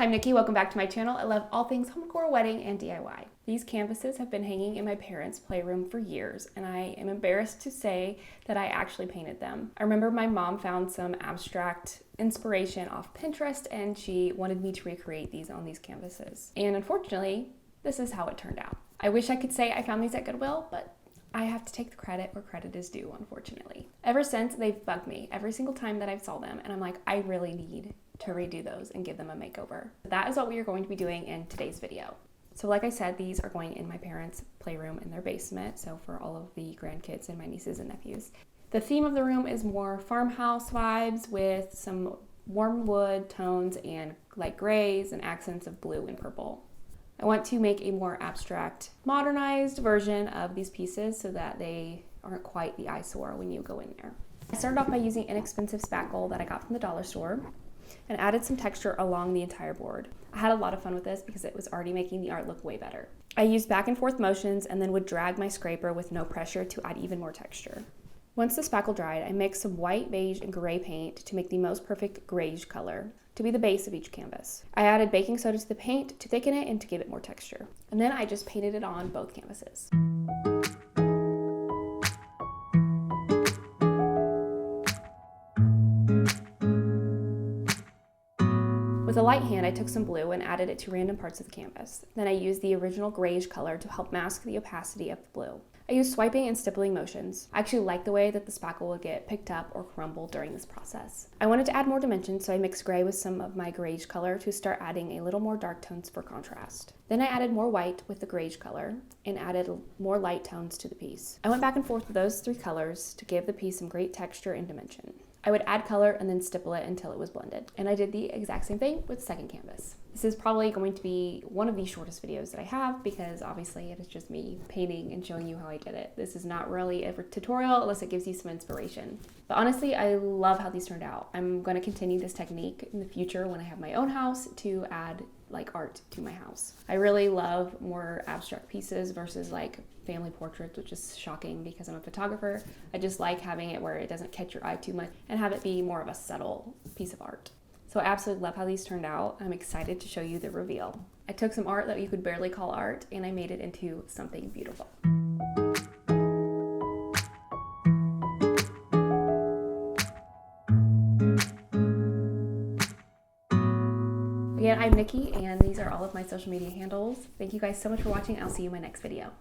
I'm Nikki, welcome back to my channel. I love all things home decor, wedding, and DIY. These canvases have been hanging in my parents' playroom for years, and I am embarrassed to say that I actually painted them. I remember my mom found some abstract inspiration off Pinterest, and she wanted me to recreate these on these canvases. And unfortunately, this is how it turned out. I wish I could say I found these at Goodwill, but I have to take the credit where credit is due, unfortunately. Ever since, they've bugged me every single time that I saw them, and I'm like, I really need to redo those and give them a makeover. That is what we are going to be doing in today's video. So like I said, these are going in my parents' playroom in their basement, so for all of the grandkids and my nieces and nephews. The theme of the room is more farmhouse vibes with some warm wood tones and light grays and accents of blue and purple. I want to make a more abstract, modernized version of these pieces so that they aren't quite the eyesore when you go in there. I started off by using inexpensive spackle that I got from the dollar store and added some texture along the entire board. I had a lot of fun with this because it was already making the art look way better. I used back and forth motions and then would drag my scraper with no pressure to add even more texture. Once the spackle dried, I mixed some white, beige, and gray paint to make the most perfect grayish color to be the base of each canvas. I added baking soda to the paint to thicken it and to give it more texture. And then I just painted it on both canvases. With a light hand, I took some blue and added it to random parts of the canvas. Then I used the original grayish color to help mask the opacity of the blue. I used swiping and stippling motions. I actually like the way that the spackle would get picked up or crumble during this process. I wanted to add more dimension, so I mixed gray with some of my grayish color to start adding a little more dark tones for contrast. Then I added more white with the grayish color and added more light tones to the piece. I went back and forth with those three colors to give the piece some great texture and dimension. I would add color and then stipple it until it was blended. And I did the exact same thing with the second canvas. This is probably going to be one of the shortest videos that I have because obviously it is just me painting and showing you how I did it. This is not really a tutorial unless it gives you some inspiration. But honestly, I love how these turned out. I'm going to continue this technique in the future when I have my own house to add like art to my house. I really love more abstract pieces versus like family portraits, which is shocking because I'm a photographer. I just like having it where it doesn't catch your eye too much and have it be more of a subtle piece of art. So I absolutely love how these turned out. I'm excited to show you the reveal. I took some art that you could barely call art and I made it into something beautiful. Again, I'm Nikki, and these are all of my social media handles. Thank you guys so much for watching. I'll see you in my next video.